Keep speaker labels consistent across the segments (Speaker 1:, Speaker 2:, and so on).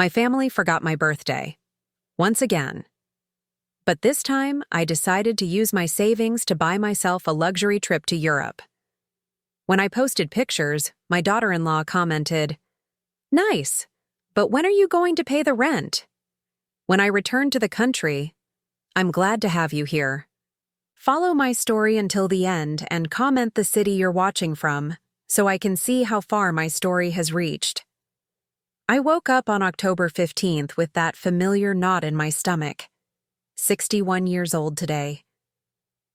Speaker 1: My family forgot my birthday. Once again. But this time, I decided to use my savings to buy myself a luxury trip to Europe. When I posted pictures, my daughter-in-law commented, "Nice, but when are you going to pay the rent?" When I returned to the country, "I'm glad to have you here. Follow my story until the end and comment the city you're watching from so I can see how far my story has reached." I woke up on October 15th with that familiar knot in my stomach. 61 years old today.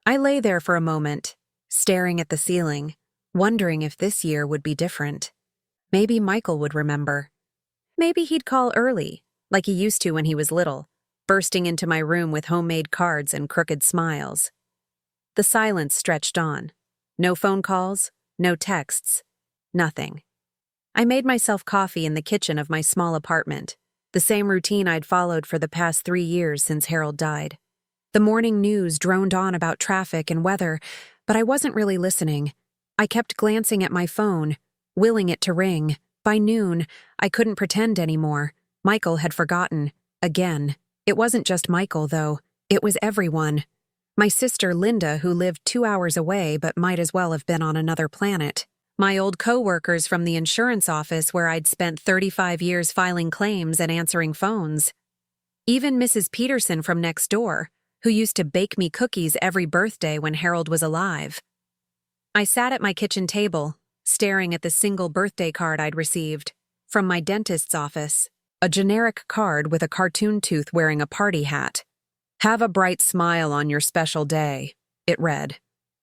Speaker 1: I lay there for a moment, staring at the ceiling, wondering if this year would be different. Maybe Michael would remember. Maybe he'd call early, like he used to when he was little, bursting into my room with homemade cards and crooked smiles. The silence stretched on. No phone calls, no texts, nothing. I made myself coffee in the kitchen of my small apartment, the same routine I'd followed for the past 3 years since Harold died. The morning news droned on about traffic and weather, but I wasn't really listening. I kept glancing at my phone, willing it to ring. By noon, I couldn't pretend anymore. Michael had forgotten. Again. It wasn't just Michael, though. It was everyone. My sister Linda, who lived 2 hours away but might as well have been on another planet. My old co-workers from the insurance office where I'd spent 35 years filing claims and answering phones. Even Mrs. Peterson from next door, who used to bake me cookies every birthday when Harold was alive. I sat at my kitchen table, staring at the single birthday card I'd received from my dentist's office, a generic card with a cartoon tooth wearing a party hat. "Have a bright smile on your special day," it read.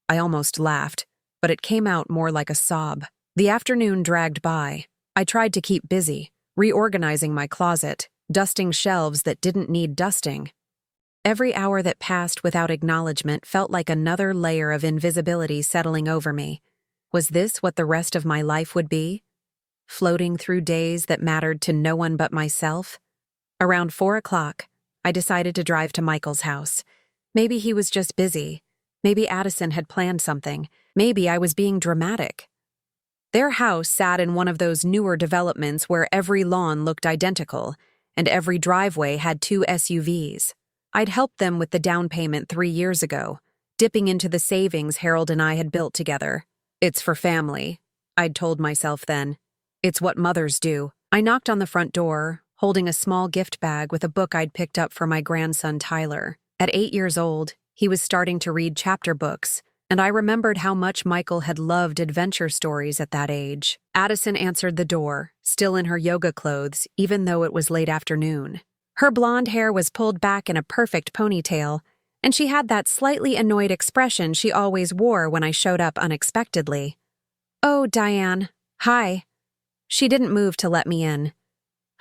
Speaker 1: I almost laughed, but it came out more like a sob. The afternoon dragged by. I tried to keep busy, reorganizing my closet, dusting shelves that didn't need dusting. Every hour that passed without acknowledgement felt like another layer of invisibility settling over me. Was this what the rest of my life would be? Floating through days that mattered to no one but myself? Around 4 o'clock, I decided to drive to Michael's house. Maybe he was just busy. Maybe Addison had planned something. Maybe I was being dramatic. Their house sat in one of those newer developments where every lawn looked identical, and every driveway had 2 SUVs. I'd helped them with the down payment 3 years ago, dipping into the savings Harold and I had built together. "It's for family," I'd told myself then. "It's what mothers do." I knocked on the front door, holding a small gift bag with a book I'd picked up for my grandson Tyler. At 8 years old, he was starting to read chapter books, and I remembered how much Michael had loved adventure stories at that age. Addison answered the door, still in her yoga clothes, even though it was late afternoon. Her blonde hair was pulled back in a perfect ponytail, and she had that slightly annoyed expression she always wore when I showed up unexpectedly. "Oh, Diane. Hi." She didn't move to let me in.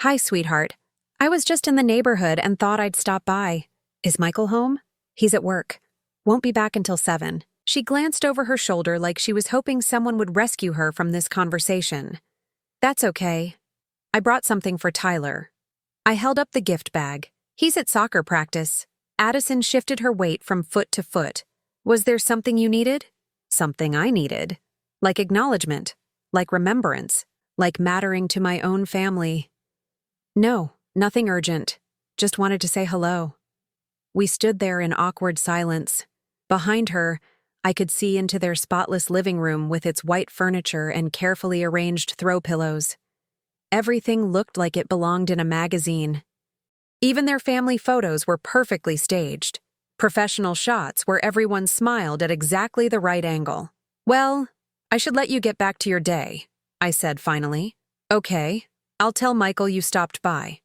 Speaker 1: "Hi, sweetheart. I was just in the neighborhood and thought I'd stop by. Is Michael home?" "He's at work. Won't be back until 7. She glanced over her shoulder like she was hoping someone would rescue her from this conversation. "That's okay. I brought something for Tyler." I held up the gift bag. "He's at soccer practice." Addison shifted her weight from foot to foot. "Was there something you needed?" Something I needed. Like acknowledgement. Like remembrance. Like mattering to my own family. "No, nothing urgent. Just wanted to say hello." We stood there in awkward silence. Behind her, I could see into their spotless living room with its white furniture and carefully arranged throw pillows. Everything looked like it belonged in a magazine. Even their family photos were perfectly staged. Professional shots where everyone smiled at exactly the right angle. "Well, I should let you get back to your day," I said finally. "Okay, I'll tell Michael you stopped by."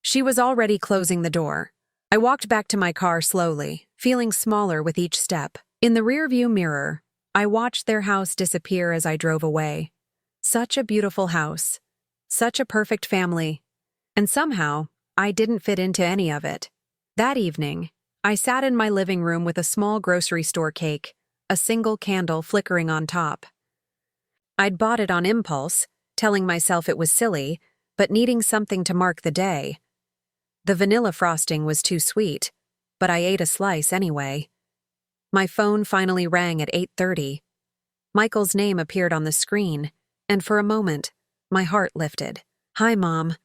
Speaker 1: She was already closing the door. I walked back to my car slowly, feeling smaller with each step. In the rearview mirror, I watched their house disappear as I drove away. Such a beautiful house. Such a perfect family. And somehow, I didn't fit into any of it. That evening, I sat in my living room with a small grocery store cake, a single candle flickering on top. I'd bought it on impulse, telling myself it was silly, but needing something to mark the day. The vanilla frosting was too sweet, but I ate a slice anyway. My phone finally rang at 8:30. Michael's name appeared on the screen, and for a moment, my heart lifted. "Hi, Mom."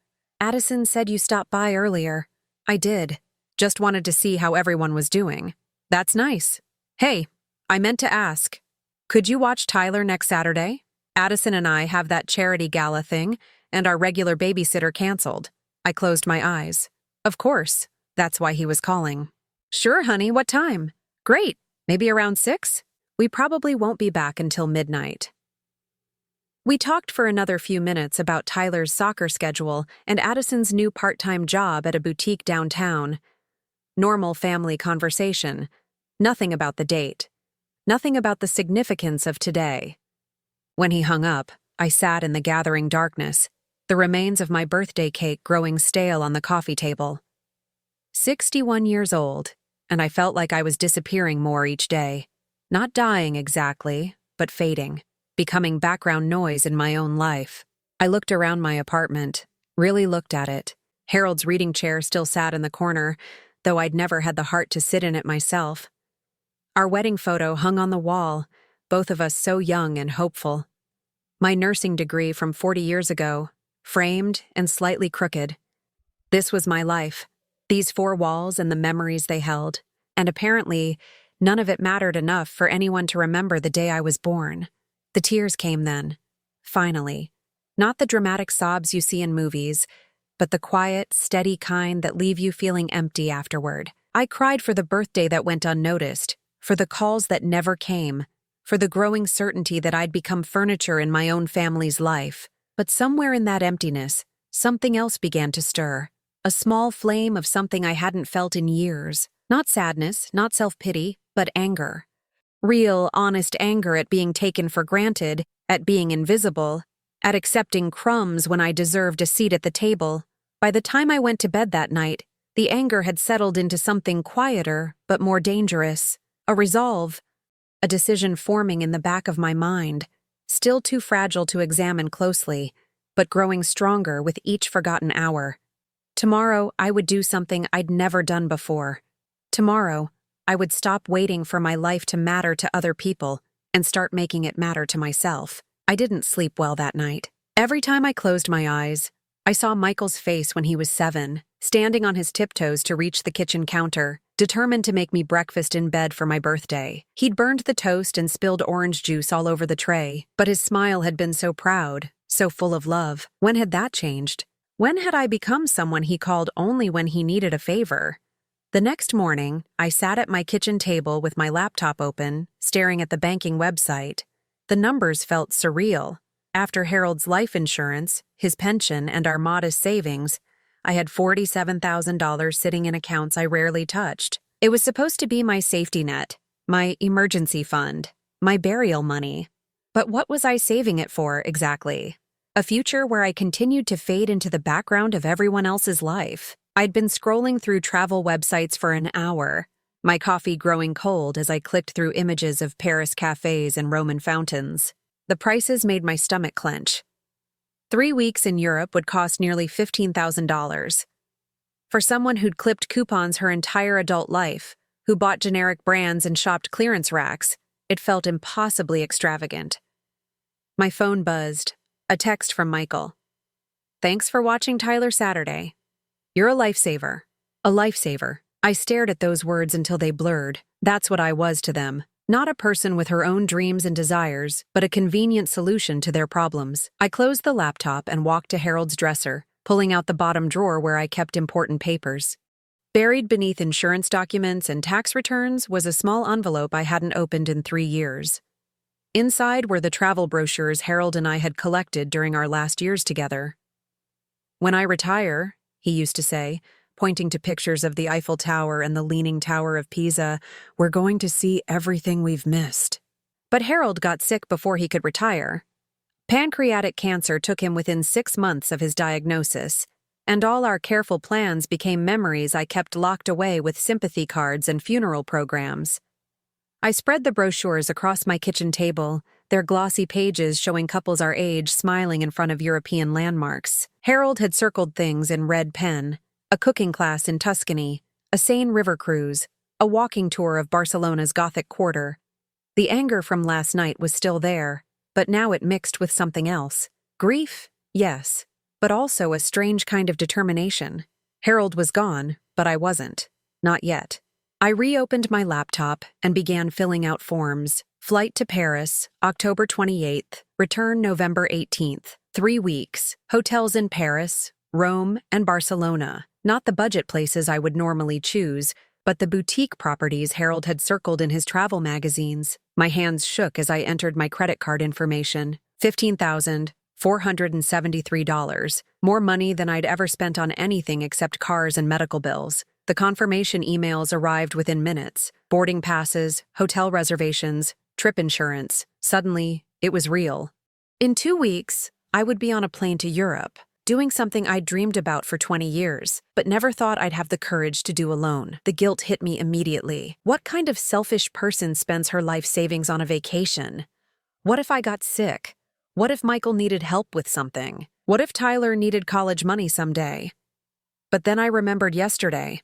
Speaker 1: Addison said you stopped by earlier. I did. Just wanted to see how everyone was doing. That's nice. Hey, I meant to ask. Could you watch Tyler next Saturday? Addison and I have that charity gala thing, and our regular babysitter canceled. I closed my eyes. Of course. That's why he was calling. Sure, honey, what time? Great. Maybe around 6? We probably won't be back until midnight. We talked for another few minutes about Tyler's soccer schedule and Addison's new part-time job at a boutique downtown. Normal family conversation. Nothing about the date. Nothing about the significance of today. When he hung up, I sat in the gathering darkness, the remains of my birthday cake growing stale on the coffee table. 61 years old, and I felt like I was disappearing more each day. Not dying exactly, but fading, becoming background noise in my own life. I looked around my apartment, really looked at it. Harold's reading chair still sat in the corner, though I'd never had the heart to sit in it myself. Our wedding photo hung on the wall, both of us so young and hopeful. My nursing degree from 40 years ago, framed and slightly crooked. This was my life, these 4 walls and the memories they held, and apparently, none of it mattered enough for anyone to remember the day I was born. The tears came then, finally. Not the dramatic sobs you see in movies, but the quiet, steady kind that leave you feeling empty afterward. I cried for the birthday that went unnoticed, for the calls that never came, for the growing certainty that I'd become furniture in my own family's life. But somewhere in that emptiness, something else began to stir. A small flame of something I hadn't felt in years. Not sadness, not self-pity, but anger. Real, honest anger at being taken for granted, at being invisible, at accepting crumbs when I deserved a seat at the table. By the time I went to bed that night, the anger had settled into something quieter, but more dangerous. A resolve, a decision forming in the back of my mind, still too fragile to examine closely, but growing stronger with each forgotten hour. Tomorrow, I would do something I'd never done before. Tomorrow, I would stop waiting for my life to matter to other people and start making it matter to myself. I didn't sleep well that night. Every time I closed my eyes, I saw Michael's face when he was 7, standing on his tiptoes to reach the kitchen counter, determined to make me breakfast in bed for my birthday. He'd burned the toast and spilled orange juice all over the tray, but his smile had been so proud, so full of love. When had that changed? When had I become someone he called only when he needed a favor? The next morning, I sat at my kitchen table with my laptop open, staring at the banking website. The numbers felt surreal. After Harold's life insurance, his pension, and our modest savings, I had $47,000 sitting in accounts I rarely touched. It was supposed to be my safety net, my emergency fund, my burial money. But what was I saving it for, exactly? A future where I continued to fade into the background of everyone else's life. I'd been scrolling through travel websites for an hour, my coffee growing cold as I clicked through images of Paris cafes and Roman fountains. The prices made my stomach clench. 3 weeks in Europe would cost nearly $15,000. For someone who'd clipped coupons her entire adult life, who bought generic brands and shopped clearance racks, it felt impossibly extravagant. My phone buzzed. A text from Michael. Thanks for watching Tyler Saturday. You're a lifesaver. A lifesaver. I stared at those words until they blurred. That's what I was to them. Not a person with her own dreams and desires, but a convenient solution to their problems. I closed the laptop and walked to Harold's dresser, pulling out the bottom drawer where I kept important papers. Buried beneath insurance documents and tax returns was a small envelope I hadn't opened in 3 years. Inside were the travel brochures Harold and I had collected during our last years together. When I retire, he used to say, pointing to pictures of the Eiffel Tower and the Leaning Tower of Pisa, we're going to see everything we've missed. But Harold got sick before he could retire. Pancreatic cancer took him within 6 months of his diagnosis, and all our careful plans became memories I kept locked away with sympathy cards and funeral programs. I spread the brochures across my kitchen table, their glossy pages showing couples our age smiling in front of European landmarks. Harold had circled things in red pen: a cooking class in Tuscany, a sane river cruise, a walking tour of Barcelona's Gothic Quarter. The anger from last night was still there, but now it mixed with something else. Grief? Yes. but also a strange kind of determination. Harold was gone, but I wasn't. Not yet. I reopened my laptop and began filling out forms. Flight to Paris, October 28th, return November 18th. 3 weeks. Hotels in Paris, Rome, and Barcelona. Not the budget places I would normally choose, but the boutique properties Harold had circled in his travel magazines. My hands shook as I entered my credit card information. $15,473. More money than I'd ever spent on anything except cars and medical bills. The confirmation emails arrived within minutes. Boarding passes, hotel reservations, trip insurance. Suddenly, it was real. In 2 weeks, I would be on a plane to Europe, doing something I'd dreamed about for 20 years, but never thought I'd have the courage to do alone. The guilt hit me immediately. What kind of selfish person spends her life savings on a vacation? What if I got sick? What if Michael needed help with something? What if Tyler needed college money someday? But then I remembered yesterday.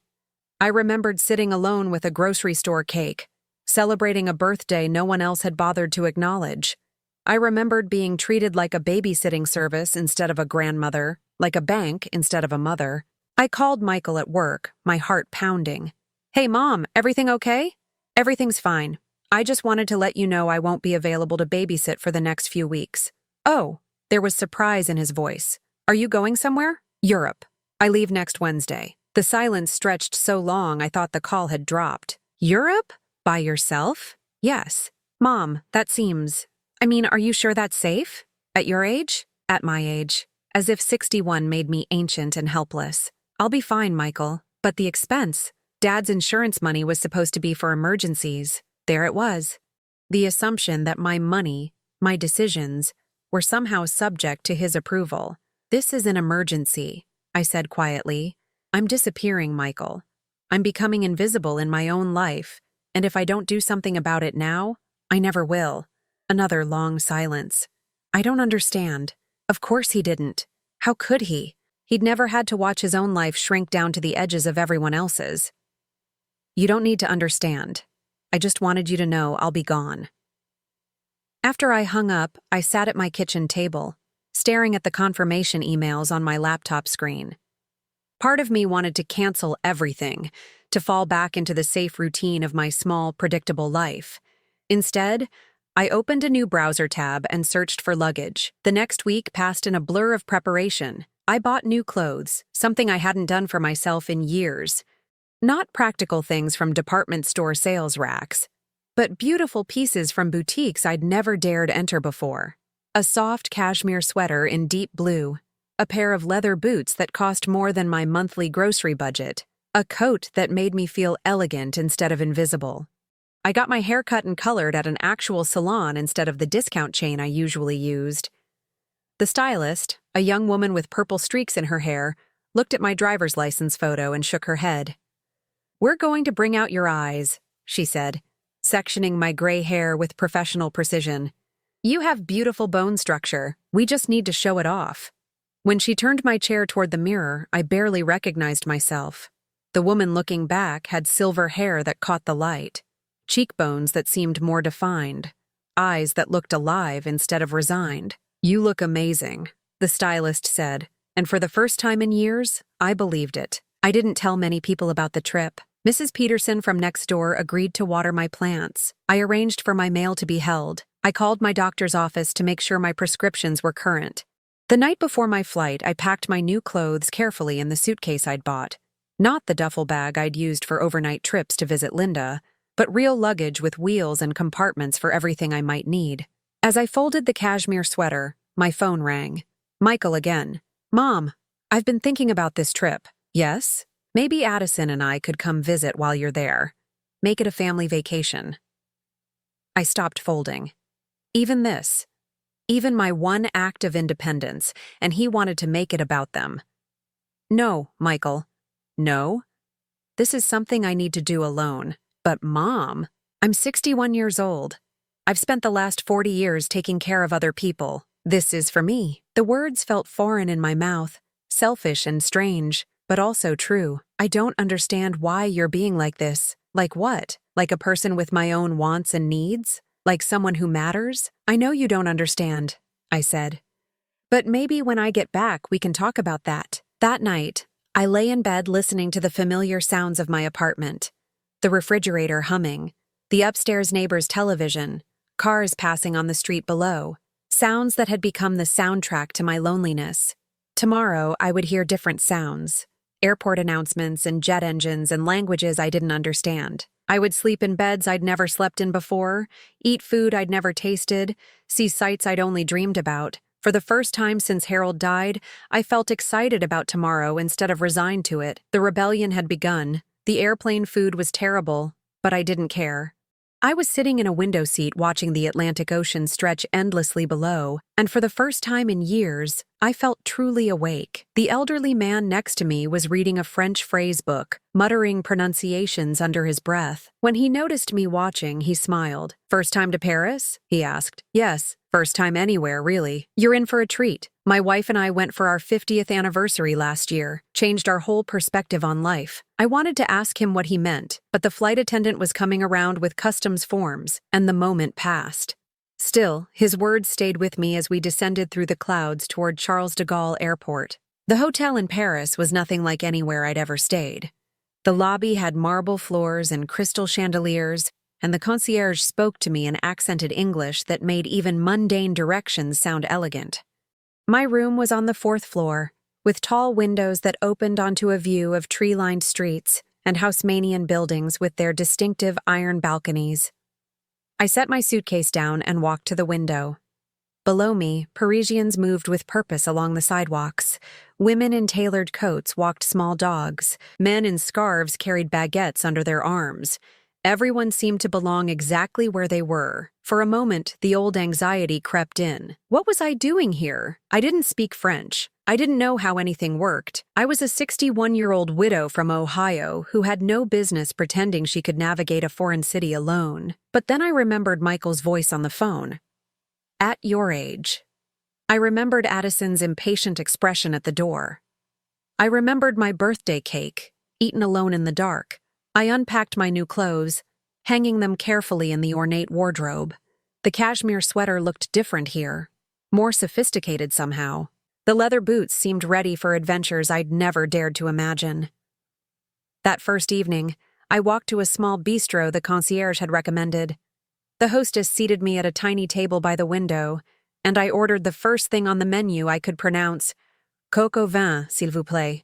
Speaker 1: I remembered sitting alone with a grocery store cake, celebrating a birthday no one else had bothered to acknowledge. I remembered being treated like a babysitting service instead of a grandmother, like a bank instead of a mother. I called Michael at work, my heart pounding. "Hey, Mom, everything okay?" "Everything's fine. I just wanted to let you know I won't be available to babysit for the next few weeks." "Oh," there was surprise in his voice. "Are you going somewhere?" "Europe. I leave next Wednesday." The silence stretched so long I thought the call had dropped. "Europe? By yourself?" "Yes." "Mom, that seems... are you sure that's safe? At your age?" "At my age." As if 61 made me ancient and helpless. "I'll be fine, Michael. But the expense. Dad's insurance money was supposed to be for emergencies. There it was. The assumption that my money, my decisions, were somehow subject to his approval. "This is an emergency," I said quietly. "I'm disappearing, Michael. I'm becoming invisible in my own life, and if I don't do something about it now, I never will." Another long silence. "I don't understand." Of course he didn't. How could he? He'd never had to watch his own life shrink down to the edges of everyone else's. "You don't need to understand. I just wanted you to know I'll be gone." After I hung up, I sat at my kitchen table, staring at the confirmation emails on my laptop screen. Part of me wanted to cancel everything, to fall back into the safe routine of my small, predictable life. Instead, I opened a new browser tab and searched for luggage. The next week passed in a blur of preparation. I bought new clothes, something I hadn't done for myself in years. Not practical things from department store sales racks, but beautiful pieces from boutiques I'd never dared enter before. A soft cashmere sweater in deep blue, a pair of leather boots that cost more than my monthly grocery budget, a coat that made me feel elegant instead of invisible. I got my hair cut and colored at an actual salon instead of the discount chain I usually used. The stylist, a young woman with purple streaks in her hair, looked at my driver's license photo and shook her head. "We're going to bring out your eyes," she said, sectioning my gray hair with professional precision. "You have beautiful bone structure. We just need to show it off." When she turned my chair toward the mirror, I barely recognized myself. The woman looking back had silver hair that caught the light, cheekbones that seemed more defined, eyes that looked alive instead of resigned. "You look amazing," the stylist said, and for the first time in years, I believed it. I didn't tell many people about the trip. Mrs. Peterson from next door agreed to water my plants. I arranged for my mail to be held. I called my doctor's office to make sure my prescriptions were current. The night before my flight, I packed my new clothes carefully in the suitcase I'd bought. Not the duffel bag I'd used for overnight trips to visit Linda, but real luggage with wheels and compartments for everything I might need. As I folded the cashmere sweater, my phone rang. Michael again. "Mom, I've been thinking about this trip." "Yes? Maybe Addison and I could come visit while you're there. Make it a family vacation." I stopped folding. Even my one act of independence, and he wanted to make it about them. "No, Michael. No. This is something I need to do alone." "But Mom, I'm 61 years old. I've spent the last 40 years taking care of other people. This is for me." The words felt foreign in my mouth, selfish and strange, but also true. "I don't understand why you're being like this." "Like what? Like a person with my own wants and needs? Like someone who matters?" "I know you don't understand," I said. But maybe when I get back, we can talk about that. That night, I lay in bed listening to the familiar sounds of my apartment. The refrigerator humming, the upstairs neighbor's television, cars passing on the street below, sounds that had become the soundtrack to my loneliness. Tomorrow, I would hear different sounds, airport announcements and jet engines and languages I didn't understand. I would sleep in beds I'd never slept in before, eat food I'd never tasted, see sights I'd only dreamed about. For the first time since Harold died, I felt excited about tomorrow instead of resigned to it. The rebellion had begun. The airplane food was terrible, but I didn't care. I was sitting in a window seat watching the Atlantic Ocean stretch endlessly below, and for the first time in years, I felt truly awake. The elderly man next to me was reading a French phrase book, muttering pronunciations under his breath. When he noticed me watching, he smiled. "First time to Paris?" he asked. "Yes. First time anywhere, really. You're in for a treat. My wife and I went for our 50th anniversary last year, changed our whole perspective on life." I wanted to ask him what he meant, but the flight attendant was coming around with customs forms, and the moment passed. Still, his words stayed with me as we descended through the clouds toward Charles de Gaulle Airport. The hotel in Paris was nothing like anywhere I'd ever stayed. The lobby had marble floors and crystal chandeliers, and the concierge spoke to me in accented English that made even mundane directions sound elegant. My room was on the 4th floor, with tall windows that opened onto a view of tree-lined streets and Haussmannian buildings with their distinctive iron balconies. I set my suitcase down and walked to the window. Below me, Parisians moved with purpose along the sidewalks. Women in tailored coats walked small dogs. Men in scarves carried baguettes under their arms. Everyone seemed to belong exactly where they were. For a moment, the old anxiety crept in. What was I doing here? I didn't speak French. I didn't know how anything worked. I was a 61-year-old widow from Ohio who had no business pretending she could navigate a foreign city alone. But then I remembered Michael's voice on the phone. "At your age." I remembered Addison's impatient expression at the door. I remembered my birthday cake, eaten alone in the dark. I unpacked my new clothes, hanging them carefully in the ornate wardrobe. The cashmere sweater looked different here, more sophisticated somehow. The leather boots seemed ready for adventures I'd never dared to imagine. That first evening, I walked to a small bistro the concierge had recommended. The hostess seated me at a tiny table by the window, and I ordered the first thing on the menu I could pronounce, "Coq au vin, s'il vous plaît."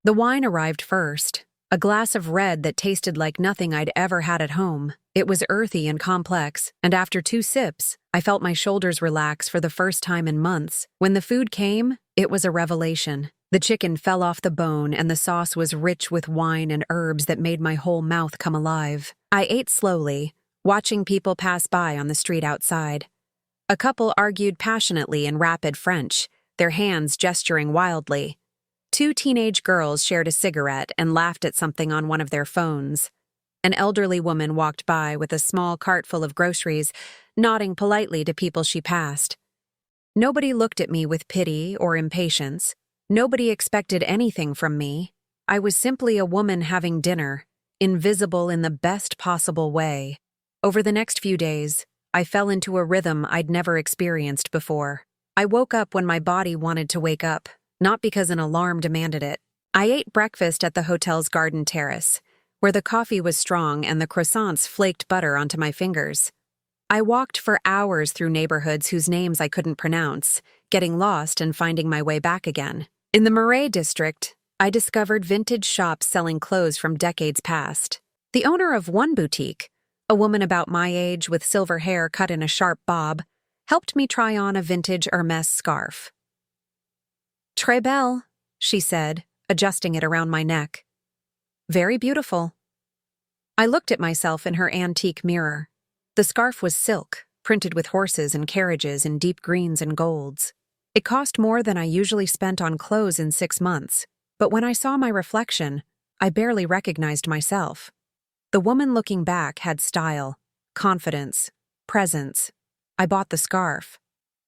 Speaker 1: The wine arrived first. A glass of red that tasted like nothing I'd ever had at home. It was earthy and complex, and after 2 sips, I felt my shoulders relax for the first time in months. When the food came, it was a revelation. The chicken fell off the bone, and the sauce was rich with wine and herbs that made my whole mouth come alive. I ate slowly, watching people pass by on the street outside. A couple argued passionately in rapid French, their hands gesturing wildly. 2 teenage girls shared a cigarette and laughed at something on one of their phones. An elderly woman walked by with a small cart full of groceries, nodding politely to people she passed. Nobody looked at me with pity or impatience. Nobody expected anything from me. I was simply a woman having dinner, invisible in the best possible way. Over the next few days, I fell into a rhythm I'd never experienced before. I woke up when my body wanted to wake up, not because an alarm demanded it. I ate breakfast at the hotel's garden terrace, where the coffee was strong and the croissants flaked butter onto my fingers. I walked for hours through neighborhoods whose names I couldn't pronounce, getting lost and finding my way back again. In the Marais district, I discovered vintage shops selling clothes from decades past. The owner of one boutique, a woman about my age with silver hair cut in a sharp bob, helped me try on a vintage Hermès scarf. "Très belle," she said, adjusting it around my neck. "Very beautiful." I looked at myself in her antique mirror. The scarf was silk, printed with horses and carriages in deep greens and golds. It cost more than I usually spent on clothes in 6 months, but when I saw my reflection, I barely recognized myself. The woman looking back had style, confidence, presence. I bought the scarf.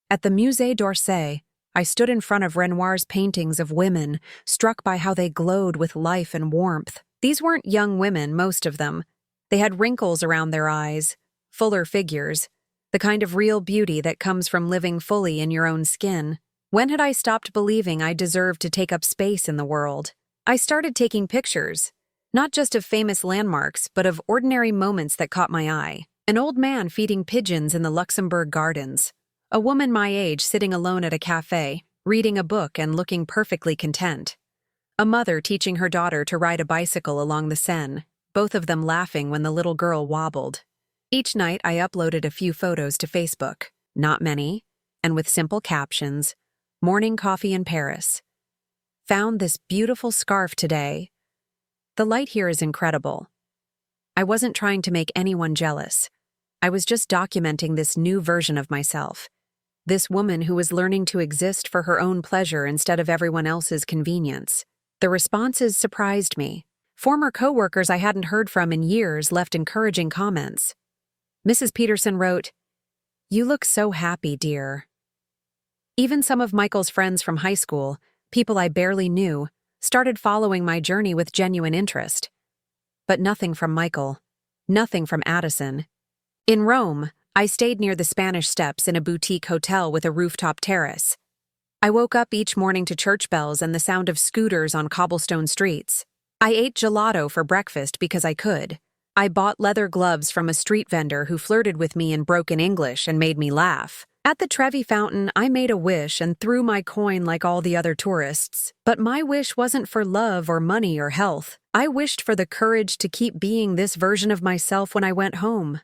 Speaker 1: At the Musée d'Orsay, I stood in front of Renoir's paintings of women, struck by how they glowed with life and warmth. These weren't young women, most of them. They had wrinkles around their eyes, fuller figures, the kind of real beauty that comes from living fully in your own skin. When had I stopped believing I deserved to take up space in the world? I started taking pictures, not just of famous landmarks, but of ordinary moments that caught my eye. An old man feeding pigeons in the Luxembourg Gardens. A woman my age sitting alone at a cafe, reading a book and looking perfectly content. A mother teaching her daughter to ride a bicycle along the Seine, both of them laughing when the little girl wobbled. Each night I uploaded a few photos to Facebook, not many, and with simple captions. Morning coffee in Paris. Found this beautiful scarf today. The light here is incredible. I wasn't trying to make anyone jealous. I was just documenting this new version of myself. This woman who was learning to exist for her own pleasure instead of everyone else's convenience. The responses surprised me. Former coworkers I hadn't heard from in years left encouraging comments. Mrs. Peterson wrote, "You look so happy, dear." Even some of Michael's friends from high school, people I barely knew, started following my journey with genuine interest. But nothing from Michael. Nothing from Addison. In Rome, I stayed near the Spanish Steps in a boutique hotel with a rooftop terrace. I woke up each morning to church bells and the sound of scooters on cobblestone streets. I ate gelato for breakfast because I could. I bought leather gloves from a street vendor who flirted with me in broken English and made me laugh. At the Trevi Fountain, I made a wish and threw my coin like all the other tourists. But my wish wasn't for love or money or health. I wished for the courage to keep being this version of myself when I went home.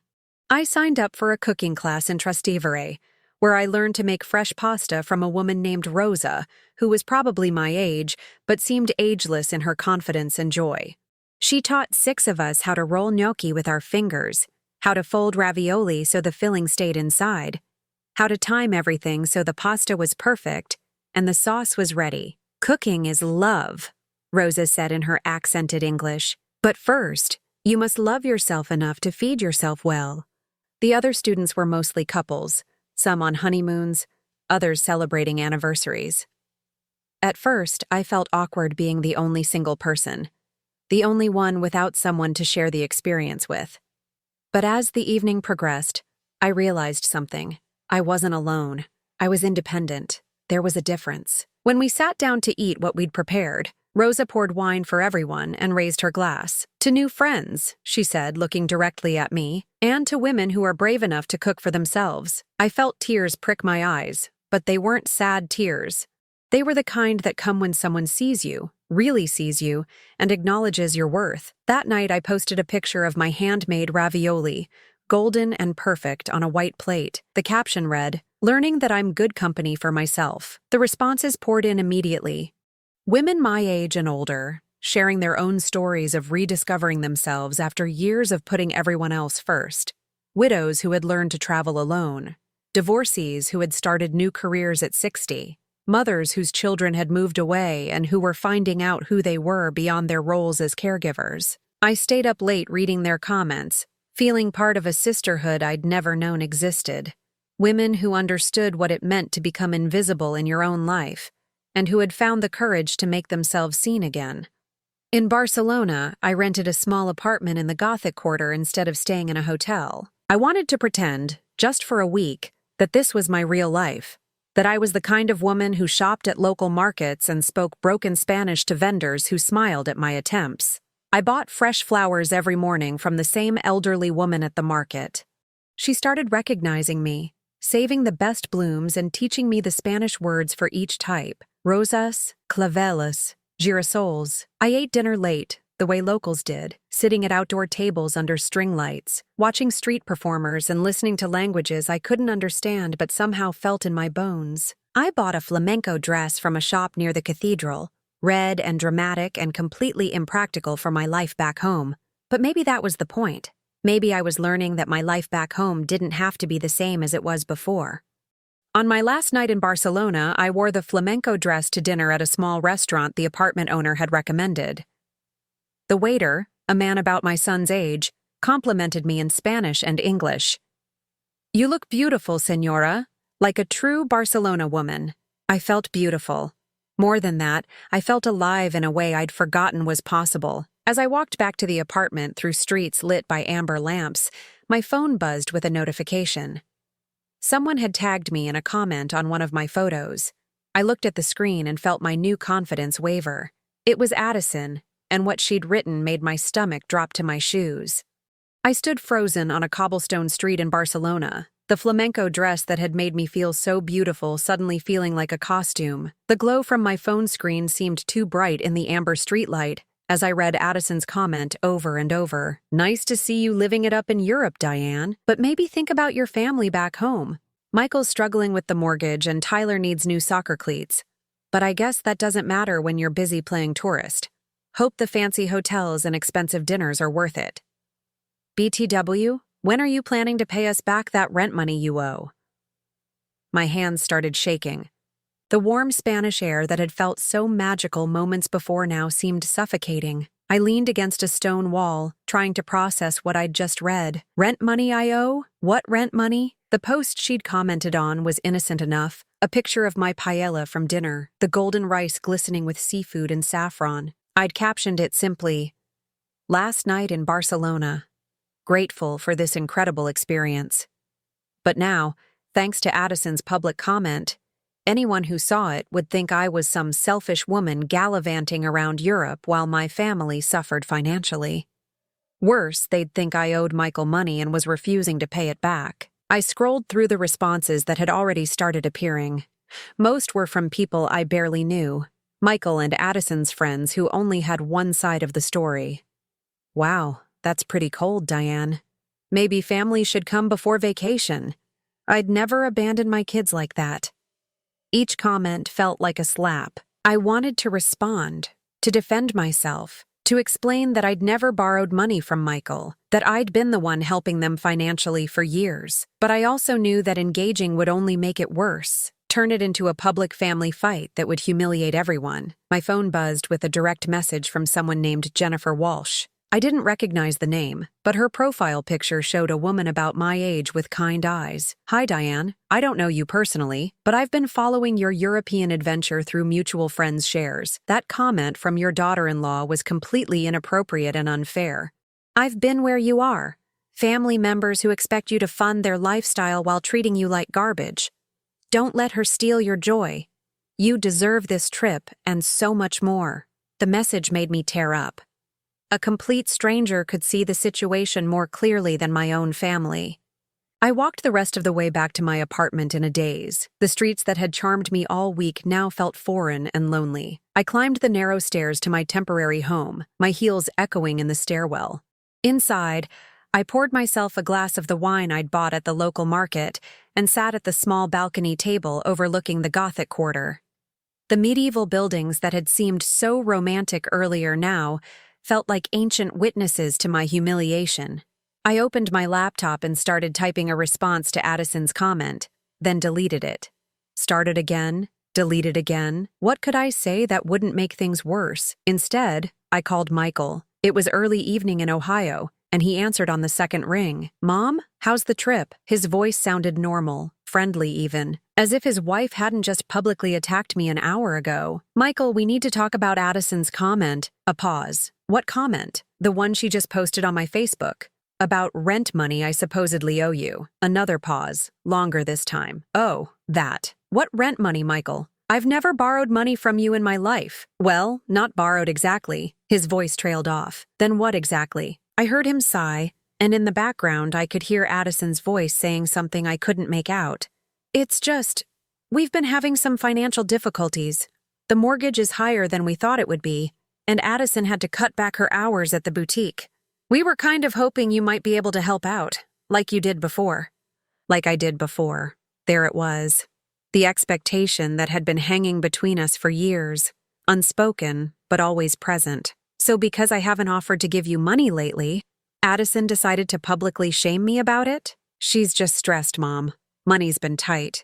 Speaker 1: I signed up for a cooking class in Trastevere, where I learned to make fresh pasta from a woman named Rosa, who was probably my age, but seemed ageless in her confidence and joy. She taught 6 of us how to roll gnocchi with our fingers, how to fold ravioli so the filling stayed inside, how to time everything so the pasta was perfect and the sauce was ready. "Cooking is love," Rosa said in her accented English. "But first, you must love yourself enough to feed yourself well." The other students were mostly couples, some on honeymoons, others celebrating anniversaries. At first, I felt awkward being the only single person, the only one without someone to share the experience with. But as the evening progressed, I realized something. I wasn't alone. I was independent. There was a difference. When we sat down to eat what we'd prepared, Rosa poured wine for everyone and raised her glass. "To new friends," she said, looking directly at me, "and to women who are brave enough to cook for themselves." I felt tears prick my eyes, but they weren't sad tears. They were the kind that come when someone sees you, really sees you, and acknowledges your worth. That night I posted a picture of my handmade ravioli, golden and perfect on a white plate. The caption read, "Learning that I'm good company for myself." The responses poured in immediately. Women my age and older, sharing their own stories of rediscovering themselves after years of putting everyone else first. Widows who had learned to travel alone. Divorcees who had started new careers at 60. Mothers whose children had moved away and who were finding out who they were beyond their roles as caregivers. I stayed up late reading their comments, feeling part of a sisterhood I'd never known existed. Women who understood what it meant to become invisible in your own life, and who had found the courage to make themselves seen again. In Barcelona, I rented a small apartment in the Gothic quarter instead of staying in a hotel. I wanted to pretend, just for a week, that this was my real life, that I was the kind of woman who shopped at local markets and spoke broken Spanish to vendors who smiled at my attempts. I bought fresh flowers every morning from the same elderly woman at the market. She started recognizing me, saving the best blooms and teaching me the Spanish words for each type: rosas, claveles, girasoles. I ate dinner late, the way locals did, sitting at outdoor tables under string lights, watching street performers and listening to languages I couldn't understand but somehow felt in my bones. I bought a flamenco dress from a shop near the cathedral, red and dramatic and completely impractical for my life back home. But maybe that was the point. Maybe I was learning that my life back home didn't have to be the same as it was before. On my last night in Barcelona, I wore the flamenco dress to dinner at a small restaurant the apartment owner had recommended. The waiter, a man about my son's age, complimented me in Spanish and English. "You look beautiful, señora, like a true Barcelona woman." I felt beautiful. More than that, I felt alive in a way I'd forgotten was possible. As I walked back to the apartment through streets lit by amber lamps, my phone buzzed with a notification. Someone had tagged me in a comment on one of my photos. I looked at the screen and felt my new confidence waver. It was Addison, and what she'd written made my stomach drop to my shoes. I stood frozen on a cobblestone street in Barcelona, the flamenco dress that had made me feel so beautiful suddenly feeling like a costume. The glow from my phone screen seemed too bright in the amber streetlight as I read Addison's comment over and over. "Nice to see you living it up in Europe, Diane, but maybe think about your family back home. Michael's struggling with the mortgage and Tyler needs new soccer cleats. But I guess that doesn't matter when you're busy playing tourist. Hope the fancy hotels and expensive dinners are worth it. BTW, when are you planning to pay us back that rent money you owe?" My hands started shaking. The warm Spanish air that had felt so magical moments before now seemed suffocating. I leaned against a stone wall, trying to process what I'd just read. Rent money I owe? What rent money? The post she'd commented on was innocent enough. A picture of my paella from dinner, the golden rice glistening with seafood and saffron. I'd captioned it simply, "Last night in Barcelona. Grateful for this incredible experience." But now, thanks to Addison's public comment, anyone who saw it would think I was some selfish woman gallivanting around Europe while my family suffered financially. Worse, they'd think I owed Michael money and was refusing to pay it back. I scrolled through the responses that had already started appearing. Most were from people I barely knew, Michael and Addison's friends who only had one side of the story. "Wow, that's pretty cold, Diane. Maybe family should come before vacation. I'd never abandon my kids like that." Each comment felt like a slap. I wanted to respond, to defend myself, to explain that I'd never borrowed money from Michael, that I'd been the one helping them financially for years. But I also knew that engaging would only make it worse, turn it into a public family fight that would humiliate everyone. My phone buzzed with a direct message from someone named Jennifer Walsh. I didn't recognize the name, but her profile picture showed a woman about my age with kind eyes. "Hi, Diane. I don't know you personally, but I've been following your European adventure through mutual friends' shares. That comment from your daughter-in-law was completely inappropriate and unfair. I've been where you are. Family members who expect you to fund their lifestyle while treating you like garbage. Don't let her steal your joy. You deserve this trip and so much more." The message made me tear up. A complete stranger could see the situation more clearly than my own family. I walked the rest of the way back to my apartment in a daze. The streets that had charmed me all week now felt foreign and lonely. I climbed the narrow stairs to my temporary home, my heels echoing in the stairwell. Inside, I poured myself a glass of the wine I'd bought at the local market and sat at the small balcony table overlooking the Gothic quarter. The medieval buildings that had seemed so romantic earlier now felt like ancient witnesses to my humiliation. I opened my laptop and started typing a response to Addison's comment, then deleted it. Started again, deleted again. What could I say that wouldn't make things worse? Instead, I called Michael. It was early evening in Ohio, and he answered on the second ring. "Mom, how's the trip?" His voice sounded normal, friendly even, as if his wife hadn't just publicly attacked me an hour ago. "Michael, we need to talk about Addison's comment." A pause. "What comment?" "The one she just posted on my Facebook. About rent money I supposedly owe you." Another pause, longer this time. "Oh, that. What rent money, Michael? I've never borrowed money from you in my life." "Well, not borrowed exactly." His voice trailed off. "Then what exactly?" I heard him sigh, and in the background I could hear Addison's voice saying something I couldn't make out. "It's just, we've been having some financial difficulties. The mortgage is higher than we thought it would be, and Addison had to cut back her hours at the boutique. We were kind of hoping you might be able to help out, like you did before." Like I did before. There it was. The expectation that had been hanging between us for years, unspoken, but always present. So because I haven't offered to give you money lately, Addison decided to publicly shame me about it? She's just stressed, Mom. Money's been tight.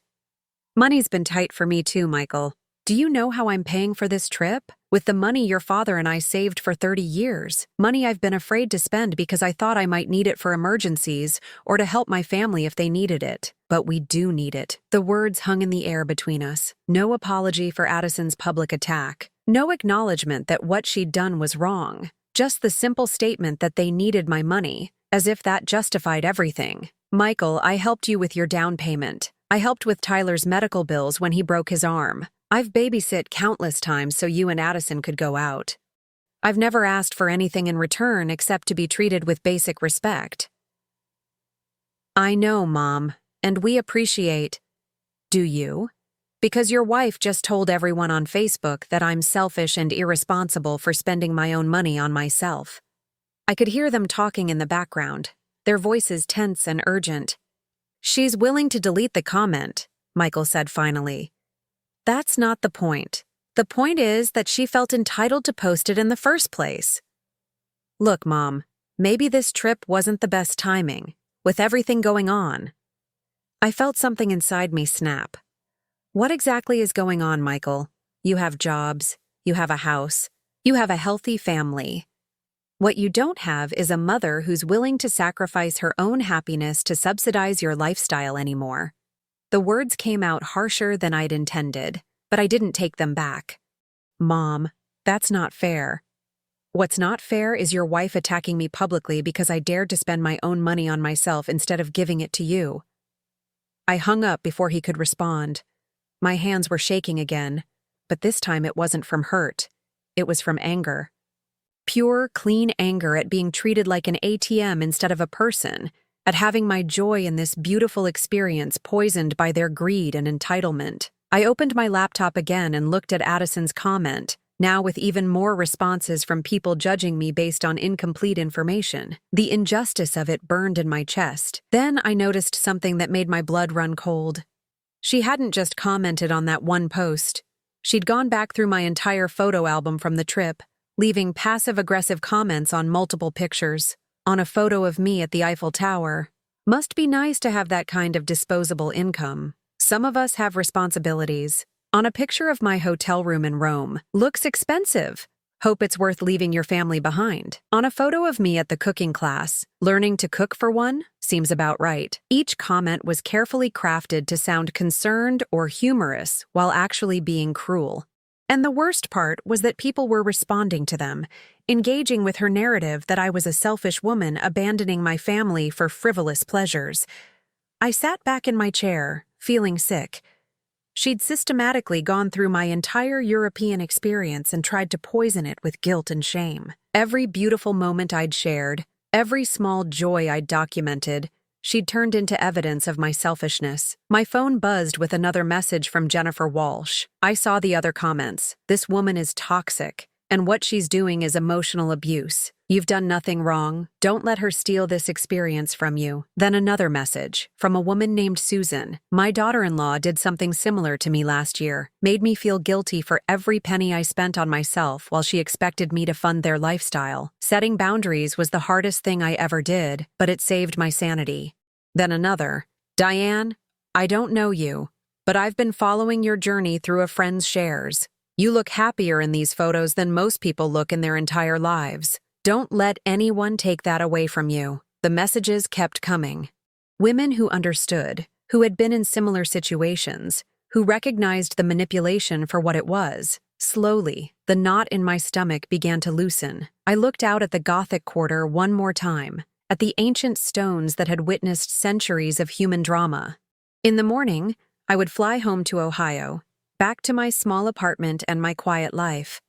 Speaker 1: Money's been tight for me too, Michael. Do you know how I'm paying for this trip? With the money your father and I saved for 30 years. Money I've been afraid to spend because I thought I might need it for emergencies or to help my family if they needed it. But we do need it. The words hung in the air between us. No apology for Addison's public attack. No acknowledgement that what she'd done was wrong. Just the simple statement that they needed my money, as if that justified everything. "Michael, I helped you with your down payment. I helped with Tyler's medical bills when he broke his arm. I've babysit countless times so you and Addison could go out. I've never asked for anything in return except to be treated with basic respect. I know, Mom, and we appreciate. Do you? Because your wife just told everyone on Facebook that I'm selfish and irresponsible for spending my own money on myself. I could hear them talking in the background, their voices tense and urgent. She's willing to delete the comment, Michael said finally. That's not the point. The point is that she felt entitled to post it in the first place. Look, Mom, maybe this trip wasn't the best timing, with everything going on. I felt something inside me snap. What exactly is going on, Michael? You have jobs, you have a house, you have a healthy family. What you don't have is a mother who's willing to sacrifice her own happiness to subsidize your lifestyle anymore. The words came out harsher than I'd intended, but I didn't take them back. Mom, that's not fair. What's not fair is your wife attacking me publicly because I dared to spend my own money on myself instead of giving it to you. I hung up before he could respond. My hands were shaking again, but this time it wasn't from hurt. It was from anger. Pure, clean anger at being treated like an ATM instead of a person, at having my joy in this beautiful experience poisoned by their greed and entitlement. I opened my laptop again and looked at Addison's comment, now with even more responses from people judging me based on incomplete information. The injustice of it burned in my chest. Then I noticed something that made my blood run cold. She hadn't just commented on that one post. She'd gone back through my entire photo album from the trip, leaving passive-aggressive comments on multiple pictures. On a photo of me at the Eiffel Tower. Must be nice to have that kind of disposable income. Some of us have responsibilities. On a picture of my hotel room in Rome. Looks expensive. Hope it's worth leaving your family behind. On a photo of me at the cooking class. Learning to cook for one? Seems about right. Each comment was carefully crafted to sound concerned or humorous while actually being cruel. And the worst part was that people were responding to them, engaging with her narrative that I was a selfish woman abandoning my family for frivolous pleasures. I sat back in my chair, feeling sick. She'd systematically gone through my entire European experience and tried to poison it with guilt and shame. Every beautiful moment I'd shared, every small joy I'd documented, she'd turned into evidence of my selfishness. My phone buzzed with another message from Jennifer Walsh. I saw the other comments. This woman is toxic, and what she's doing is emotional abuse. You've done nothing wrong. Don't let her steal this experience from you. Then another message from a woman named Susan. My daughter-in-law did something similar to me last year, made me feel guilty for every penny I spent on myself while she expected me to fund their lifestyle. Setting boundaries was the hardest thing I ever did, but it saved my sanity. Then another. Diane, I don't know you, but I've been following your journey through a friend's shares. You look happier in these photos than most people look in their entire lives. Don't let anyone take that away from you. The messages kept coming. Women who understood, who had been in similar situations, who recognized the manipulation for what it was. Slowly, the knot in my stomach began to loosen. I looked out at the Gothic Quarter one more time, at the ancient stones that had witnessed centuries of human drama. In the morning, I would fly home to Ohio, back to my small apartment and my quiet life.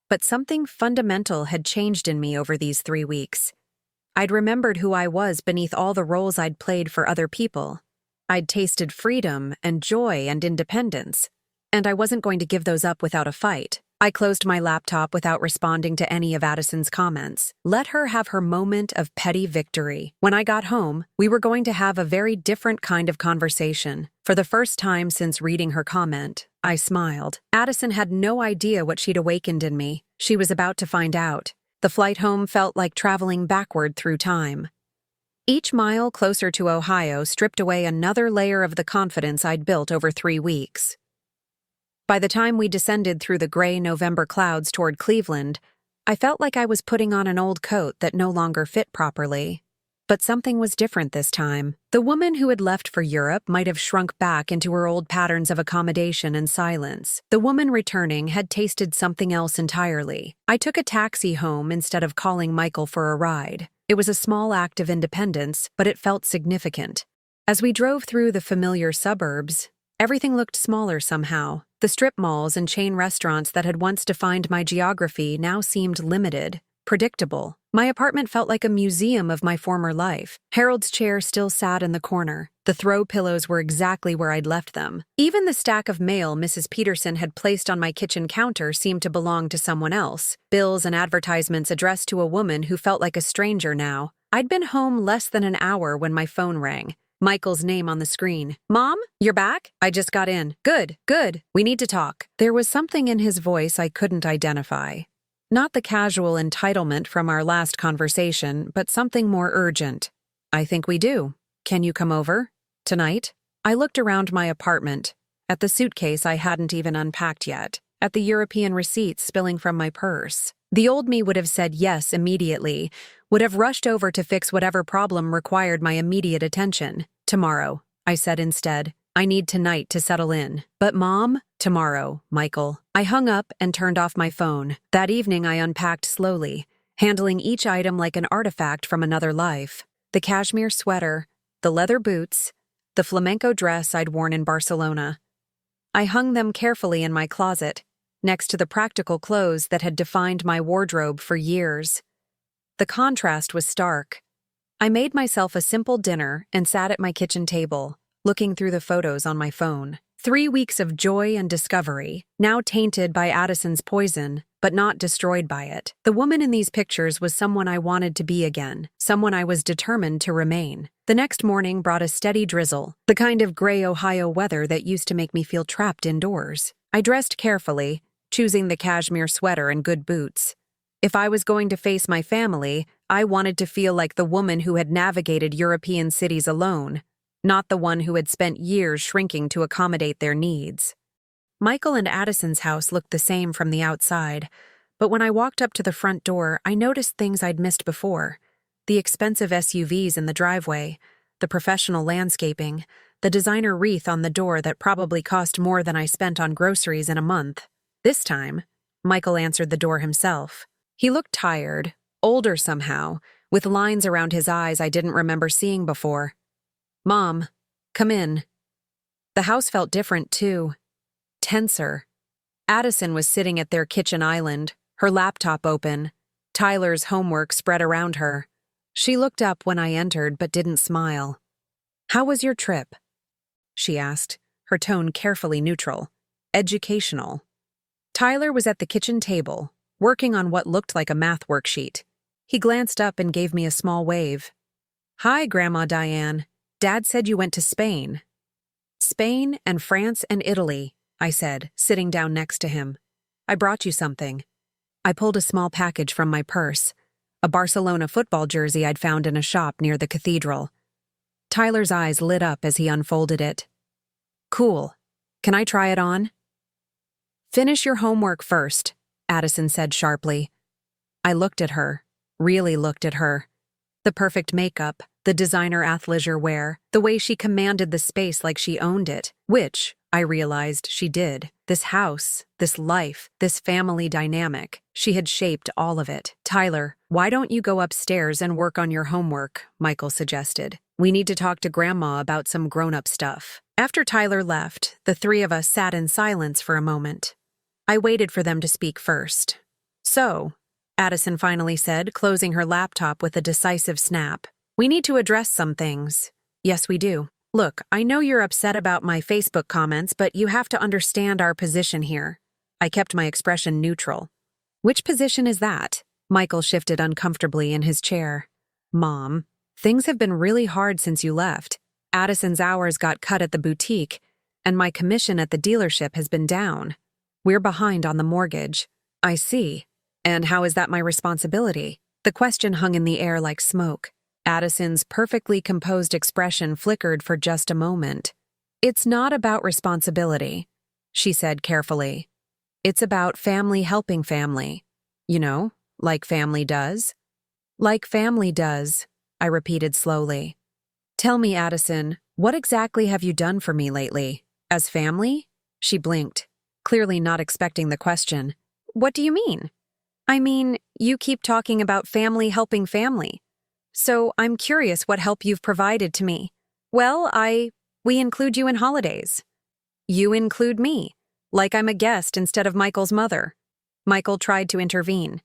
Speaker 1: But something fundamental had changed in me over these 3 weeks. I'd remembered who I was beneath all the roles I'd played for other people. I'd tasted freedom and joy and independence, and I wasn't going to give those up without a fight. I closed my laptop without responding to any of Addison's comments. Let her have her moment of petty victory. When I got home, we were going to have a very different kind of conversation. For the first time since reading her comment, I smiled. Addison had no idea what she'd awakened in me. She was about to find out. The flight home felt like traveling backward through time. Each mile closer to Ohio stripped away another layer of the confidence I'd built over 3 weeks. By the time we descended through the gray November clouds toward Cleveland, I felt like I was putting on an old coat that no longer fit properly. But something was different this time. The woman who had left for Europe might have shrunk back into her old patterns of accommodation and silence. The woman returning had tasted something else entirely. I took a taxi home instead of calling Michael for a ride. It was a small act of independence, but it felt significant. As we drove through the familiar suburbs, everything looked smaller somehow. The strip malls and chain restaurants that had once defined my geography now seemed limited, predictable. My apartment felt like a museum of my former life. Harold's chair still sat in the corner. The throw pillows were exactly where I'd left them. Even the stack of mail Mrs. Peterson had placed on my kitchen counter seemed to belong to someone else. Bills and advertisements addressed to a woman who felt like a stranger now. I'd been home less than an hour when my phone rang. Michael's name on the screen. "Mom, you're back? I just got in." Good. We need to talk." There was something in his voice I couldn't identify. Not the casual entitlement from our last conversation, but something more urgent. "I think we do. Can you come over? Tonight?" I looked around my apartment, at the suitcase I hadn't even unpacked yet, at the European receipts spilling from my purse. The old me would have said yes immediately, would have rushed over to fix whatever problem required my immediate attention. "Tomorrow," I said instead. "I need tonight to settle in." "But Mom," "Tomorrow, Michael." I hung up and turned off my phone. That evening I unpacked slowly, handling each item like an artifact from another life. The cashmere sweater, the leather boots, the flamenco dress I'd worn in Barcelona. I hung them carefully in my closet, next to the practical clothes that had defined my wardrobe for years. The contrast was stark. I made myself a simple dinner and sat at my kitchen table, looking through the photos on my phone. 3 weeks of joy and discovery, now tainted by Addison's poison, but not destroyed by it. The woman in these pictures was someone I wanted to be again, someone I was determined to remain. The next morning brought a steady drizzle, the kind of gray Ohio weather that used to make me feel trapped indoors. I dressed carefully, choosing the cashmere sweater and good boots. If I was going to face my family, I wanted to feel like the woman who had navigated European cities alone, not the one who had spent years shrinking to accommodate their needs. Michael and Addison's house looked the same from the outside, but when I walked up to the front door, I noticed things I'd missed before. The expensive SUVs in the driveway, the professional landscaping, the designer wreath on the door that probably cost more than I spent on groceries in a month. This time, Michael answered the door himself. He looked tired, older somehow, with lines around his eyes I didn't remember seeing before. "Mom, come in." The house felt different, too. Tenser. Addison was sitting at their kitchen island, her laptop open, Tyler's homework spread around her. She looked up when I entered but didn't smile. "How was your trip?" she asked, her tone carefully neutral. Educational. Tyler was at the kitchen table, working on what looked like a math worksheet. He glanced up and gave me a small wave. "Hi, Grandma Diane. Dad said you went to Spain." "Spain and France and Italy," I said, sitting down next to him. "I brought you something." I pulled a small package from my purse, a Barcelona football jersey I'd found in a shop near the cathedral. Tyler's eyes lit up as he unfolded it. "Cool. Can I try it on?" "Finish your homework first," Addison said sharply. I looked at her, really looked at her. The perfect makeup, the designer athleisure wear, the way she commanded the space like she owned it, which, I realized, she did. This house, this life, this family dynamic, she had shaped all of it. "Tyler, why don't you go upstairs and work on your homework?" Michael suggested. "We need to talk to Grandma about some grown-up stuff." After Tyler left, the three of us sat in silence for a moment. I waited for them to speak first. "So," Addison finally said, closing her laptop with a decisive snap, "we need to address some things." "Yes, we do. Look, I know you're upset about my Facebook comments, but you have to understand our position here." I kept my expression neutral. "Which position is that?" Michael shifted uncomfortably in his chair. "Mom, things have been really hard since you left. Addison's hours got cut at the boutique, and my commission at the dealership has been down. We're behind on the mortgage." "I see. And how is that my responsibility?" The question hung in the air like smoke. Addison's perfectly composed expression flickered for just a moment. "It's not about responsibility," she said carefully. "It's about family helping family. You know, like family does." "Like family does," I repeated slowly. "Tell me, Addison, what exactly have you done for me lately? As family?" She blinked, clearly not expecting the question. "What do you mean?" "I mean, you keep talking about family helping family. So I'm curious what help you've provided to me." "Well, we include you in holidays." "You include me." like I'm a guest instead of Michael's mother. Michael tried to intervene.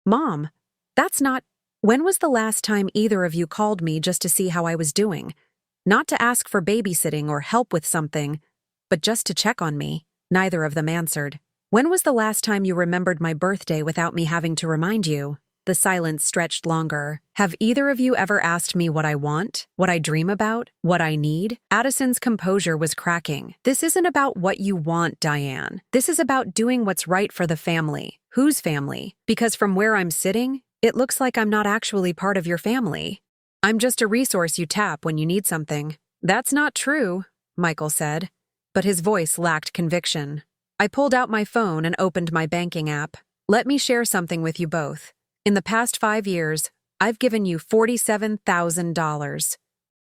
Speaker 1: Mom, that's not. When was the last time either of you called me just to see how I was doing? Not to ask for babysitting or help with something, but just to check on me. Neither of them answered. When was the last time you remembered my birthday without me having to remind you? The silence stretched longer. Have either of you ever asked me what I want, what I dream about, what I need? Addison's composure was cracking. This isn't about what you want, Diane. This is about doing what's right for the family. Whose family? Because from where I'm sitting, it looks like I'm not actually part of your family. I'm just a resource you tap when you need something. That's not true, Michael said, but his voice lacked conviction. I pulled out my phone and opened my banking app. Let me share something with you both. In the past 5 years, I've given you $47,000.